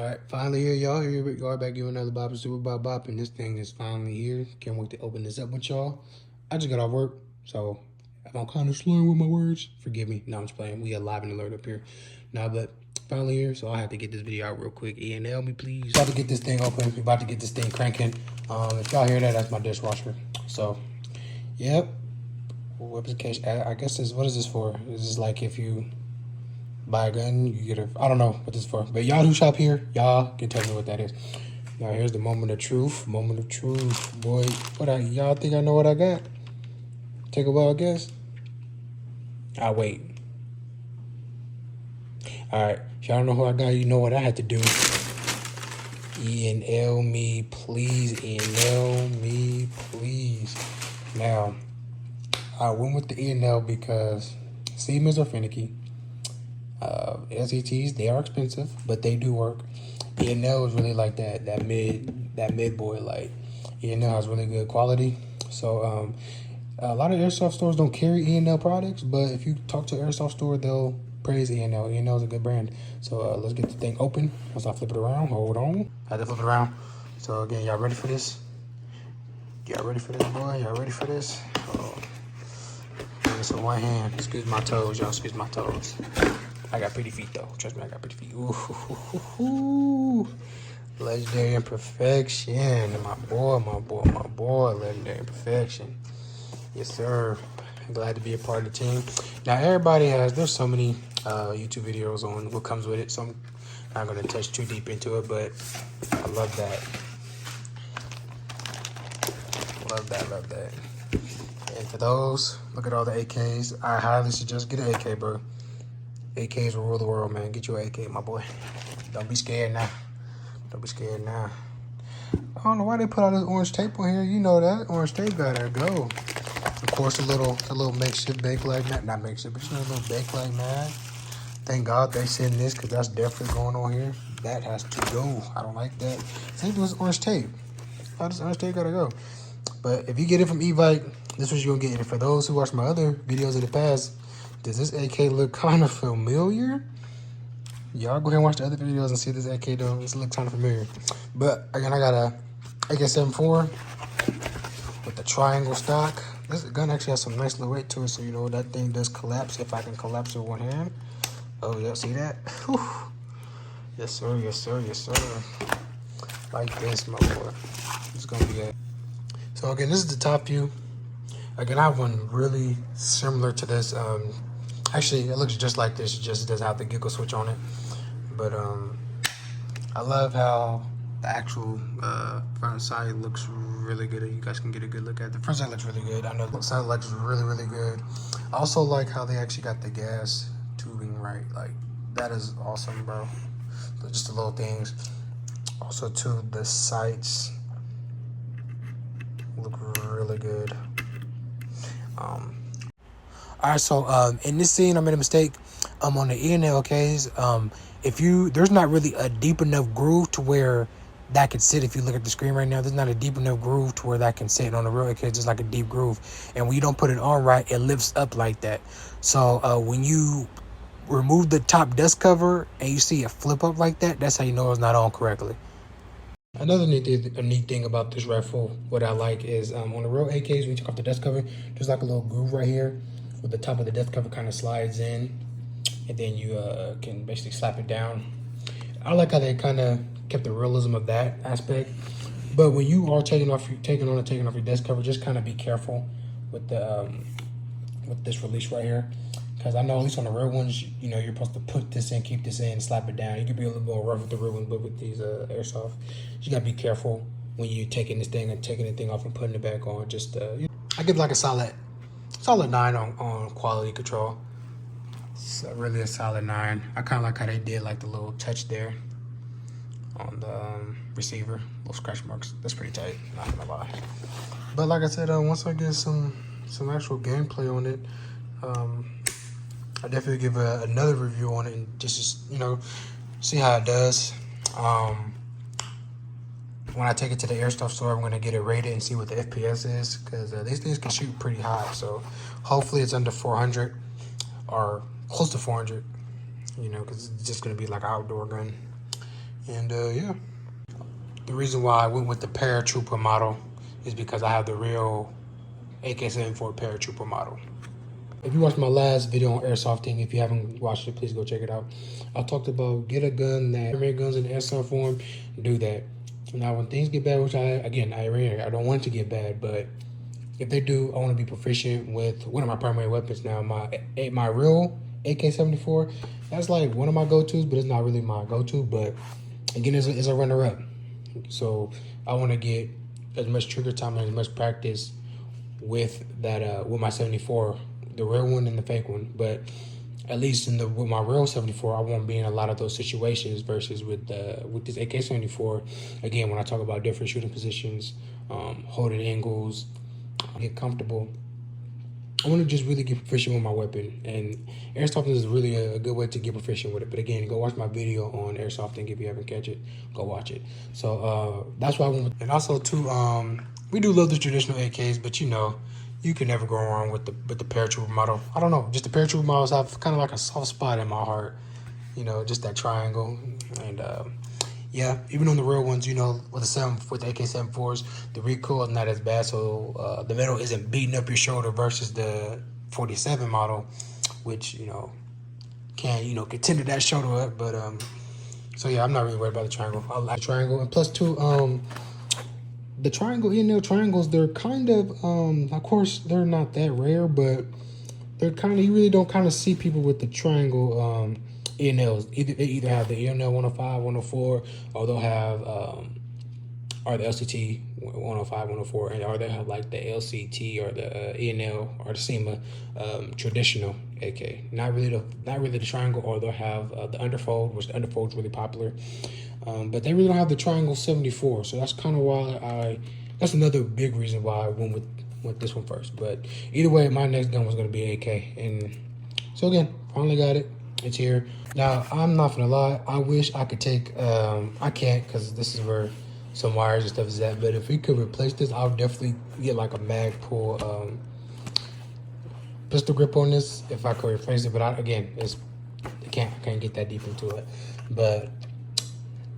All right, finally here, y'all. Here we are back giving another Bop Super Bop, and this thing is finally here. Can't wait to open this up with y'all. I just got off work, so if I'm kind of slurring with my words, forgive me. No, I'm just playing. We are live and alert up here. Now, but finally here, so I have to get this video out real quick. E&L me, please. About to get this thing open. We're about to get this thing cranking. If y'all hear that, that's my dishwasher. So, yep. Weapons. I guess this. What is this for? Is this like if you buy a gun, you get a, I don't know what this is for, but y'all who shop here, y'all can tell me what that is. Now here's the moment of truth. Moment of truth, boy. Y'all think I know what I got? Take a wild guess. I'll wait. All right, y'all know who I got. You know what I had to do. E&L me, please. E&L me, please. Now, I went with the E&L because Cymas are finicky. SETs, they are expensive, but they do work. E&L is really like that mid boy. Like E&L has really good quality. So a lot of airsoft stores don't carry E&L products, but if you talk to an airsoft store, they'll praise E&L. E&L is a good brand. So let's get the thing open. Once I flip it around, hold on. I had to flip it around. So again, y'all ready for this? Y'all ready for this, boy? Y'all ready for this? It's in one hand. Excuse my toes, y'all. Excuse my toes. I got pretty feet though. Trust me, I got pretty feet. Ooh, legendary imperfection. My boy, legendary imperfection. Yes, sir. I'm glad to be a part of the team. Now, there's so many YouTube videos on what comes with it, so I'm not going to touch too deep into it, but I love that. Love that. And for those, look at all the AKs. I highly suggest get an AK, bro. AKs will rule the world, man. Get you an AK, my boy. Don't be scared now. I don't know why they put all this orange tape on here. You know that. Orange tape gotta go. Of course, a little makeshift bakelite mat. Not makeshift, but you know, a little bakelite mat. Thank God they send this, because that's definitely going on here. That has to go. I don't like that. Same thing with orange tape. All this orange tape gotta go. But if you get it from Evite, this is what you're gonna get. And for those who watch my other videos in the past, does this AK look kind of familiar? Y'all go ahead and watch the other videos and see this AK though. This looks kind of familiar. But again, I got a AK-74 with the triangle stock. This gun actually has some nice little weight to it, so you know that thing does collapse if I can collapse it with one hand. Oh yeah, see that? Whew. Yes sir. Like this, my boy. It's gonna be good. So again, this is the top view. Again, I have one really similar to this. Actually, it looks just like this. It just doesn't have the giggle switch on it. But I love how the actual front side looks really good. You guys can get a good look at it. The front side looks really good. I know the side looks really good. I also like how they actually got the gas tubing right. Like, that is awesome, bro. So just the little things. Also, too, the sights look really good. Alright, so in this scene I made a mistake. On the E&L case, there's not really a deep enough groove to where that could sit. If you look at the screen right now, there's not a deep enough groove to where that can sit. On the real AK, it's just like a deep groove. And when you don't put it on right, it lifts up like that. So when you remove the top dust cover and you see it flip up like that, that's how you know it's not on correctly. Another neat thing about this rifle, what I like is on the real AKs, when you take off the dust cover, there's like a little groove right here where the top of the dust cover kind of slides in, and then you can basically slap it down. I like how they kind of kept the realism of that aspect. But when you are taking off your dust cover, just kind of be careful with the with this release right here. Because I know at least on the real ones, you know, you're supposed to put this in, keep this in, slap it down. You can be a little more rough with the real ones, but with these airsoft, you gotta be careful when you're taking this thing and taking the thing off and putting it back on. Just I give like a solid 9 on quality control. It's really a solid 9. I kind of like how they did like the little touch there on the receiver, little scratch marks. That's pretty tight, not gonna lie. But like I said, once I get some actual gameplay on it, I'll definitely give another review on it and just, you know, see how it does. When I take it to the airsoft store, I'm going to get it rated and see what the FPS is, because these things can shoot pretty high. So hopefully it's under 400 or close to 400, you know, because it's just going to be like an outdoor gun. And yeah, the reason why I went with the paratrooper model is because I have the real AK-74 paratrooper model. If you watched my last video on airsofting, if you haven't watched it, please go check it out. I talked about get a gun that primary guns in airsoft form, do that. Now, when things get bad, which I don't want it to get bad, but if they do, I want to be proficient with one of my primary weapons. Now, my real AK-74, that's like one of my go-tos, but it's not really my go-to. But again, it's a runner-up. So I want to get as much trigger time and as much practice with that with my 74, the real one and the fake one. But at least with my real 74, I won't be in a lot of those situations versus with this AK-74. Again, when I talk about different shooting positions, holding angles, get comfortable. I want to just really get proficient with my weapon, and airsofting is really a good way to get proficient with it. But again, go watch my video on airsofting if you haven't catch it. Go watch it. So that's why I went with, and also too, we do love the traditional AKs, but you can never go wrong with the paratrooper model. I don't know, just the paratrooper models have kind of like a soft spot in my heart. Just that triangle, and yeah, even on the real ones, with the AK-74s, the recoil is not as bad, so the metal isn't beating up your shoulder versus the 47 model, which can tender that shoulder up. But so yeah, I'm not really worried about the triangle. I like the triangle, and plus too, the triangle, triangles, they're kind of course they're not that rare, but they're kind of, you really don't kind of see people with the triangle ENLs. They either have the ENL 105, 104, or they'll have or the LCT 105, 104, or they'll have like the LCT or the ENL or the Cyma traditional AK. Not really the triangle, or they'll have the underfold, which the underfold is really popular. But they really don't have the triangle 74, so that's kind of why that's another big reason why I went with this one first. But either way, my next gun was going to be AK, and so again, finally got it. It's here. Now, I'm not gonna lie, I wish I could take, I can't, because this is where some wires and stuff is at, but if we could replace this, I would definitely get like a mag pull pistol grip on this if I could replace it. But I can't get that deep into it. But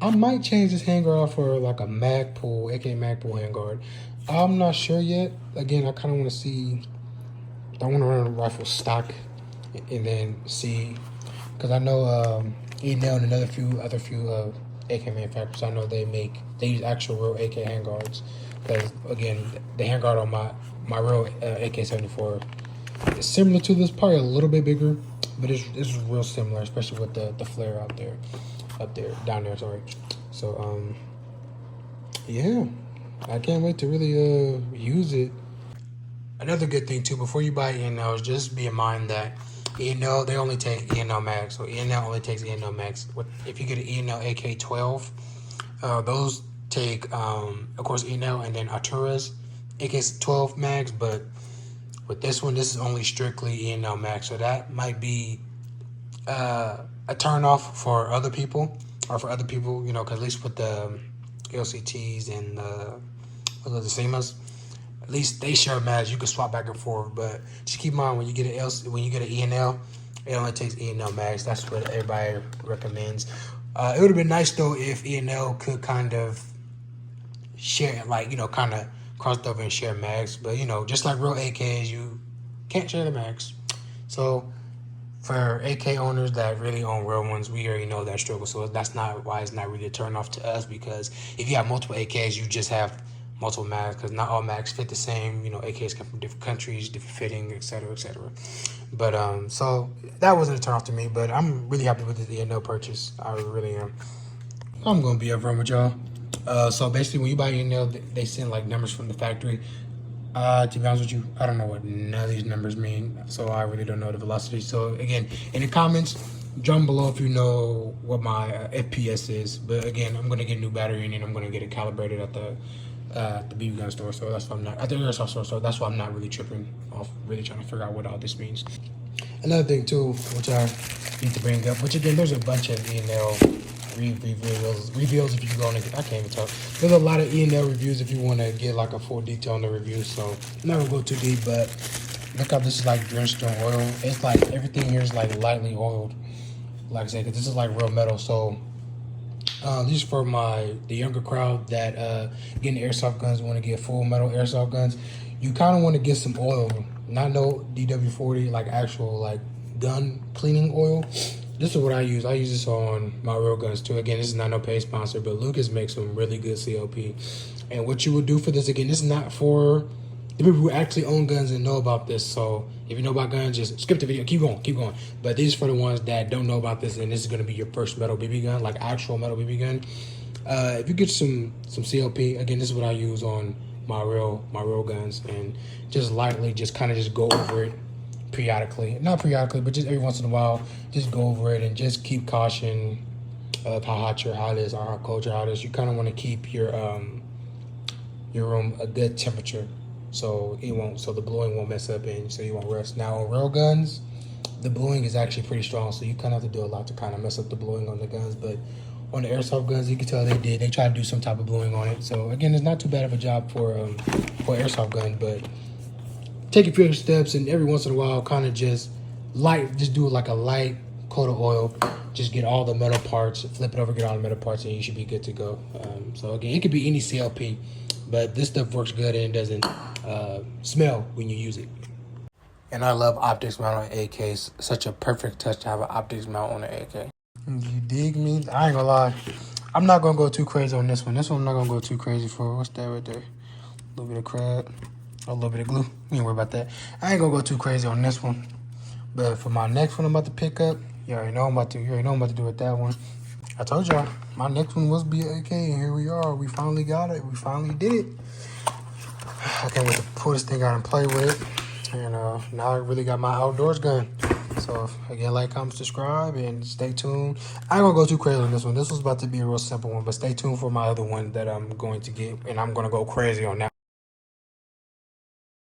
I might change this handguard out for like a mag pull, AK mag pull handguard. I'm not sure yet. Again, I kind of want to see, I want to run a rifle stock and then see, because I know Enel and other few AK manufacturers, I know they use actual real AK handguards. Because again, the handguard on my real AK-74 is similar to this, probably a little bit bigger, but it's real similar, especially with the flare down there. Sorry. So yeah, I can't wait to really use it. Another good thing too, before you buy Enel, just be in mind that Enel, they only take Enel Max. So Enel only takes Enel Max. If you get an Enel AK-12, those take, of course, Enel and then Artura's AK-12 Max. But with this one, this is only strictly Enel Max. So that might be a turn off for other people, because at least with the LCTs and the Cymas, at least they share mags. You can swap back and forth, but just keep in mind when you get an ENL, it only takes ENL mags. That's what everybody recommends. It would have been nice though if ENL could kind of share, kind of crossed over and share mags. But just like real AKs, you can't share the mags. So for AK owners that really own real ones, we already know that struggle. So that's not why it's not really a turn off to us, because if you have multiple AKs, you just have multiple mags, because not all mags fit the same. AKs come from different countries, different fitting, etc., etc. But so that wasn't a turn off to me, but I'm really happy with the ENL purchase. I really am. I'm gonna be upfront with y'all. So basically, when you buy ENL, they send like numbers from the factory. To be honest with you, I don't know what none of these numbers mean, so I really don't know the velocity. So again, in the comments, drum below if you know what my FPS is. But again, I'm gonna get a new battery in, and I'm gonna get it calibrated at the BB gun store, so that's why I'm not at the airsoft store. So that's why I'm not really tripping off, really trying to figure out what all this means. Another thing too, which I need to bring up, which again, there's a bunch of ENL reviews if you go on. I can't even talk. There's a lot of ENL reviews if you want to get like a full detail on the review. So I'm not gonna go too deep, but look how this is like drenched in oil. It's like everything here is like lightly oiled, like I said, because this is like real metal. So These are for the younger crowd that getting airsoft guns, want to get full metal airsoft guns. You kind of want to get some oil, not no DW40, like actual like gun cleaning oil. This is what I use. I use this on my real guns too. Again, this is not no paid sponsor, but Lucas makes some really good CLP. And what you would do for this, again, this is not for the people who actually own guns and know about this. So if you know about guns, just skip the video. Keep going. But these are for the ones that don't know about this, and this is going to be your first metal BB gun, like actual metal BB gun. If you get some CLP, again, this is what I use on my real guns, and just lightly, just kind of just go over it periodically. Not periodically, but just every once in a while, just go over it and just keep caution of how hot your house is or how cold your house is. You kind of want to keep your room a good temperature, so the bluing won't mess up and so you won't rust. Now on real guns, the bluing is actually pretty strong, so you kind of have to do a lot to kind of mess up the bluing on the guns. But on the airsoft guns, you can tell they try to do some type of bluing on it. So again, it's not too bad of a job for an airsoft gun, but take a few steps and every once in a while kind of just do like a light coat of oil. Just get all the metal parts, flip it over, get all the metal parts, and you should be good to go. So again, it could be any CLP, but this stuff works good and it doesn't smell when you use it. And I love optics mount on AKs. Such a perfect touch to have an optics mount on an AK. You dig me? I ain't gonna lie. I'm not gonna go too crazy on this one. This one I'm not gonna go too crazy for. What's that right there? A little bit of crab. A little bit of glue. We ain't worry about that. I ain't gonna go too crazy on this one. But for my next one I'm about to pick up, you already know I'm about to do with that one. I told y'all, my next one was be an AK, and here we are. We finally got it. We finally did it. I can't wait to pull this thing out and play with it. And now I really got my outdoors gun. So again, like, comment, subscribe, and stay tuned. I ain't gonna go too crazy on this one. This was about to be a real simple one, but stay tuned for my other one that I'm going to get, and I'm gonna go crazy on that.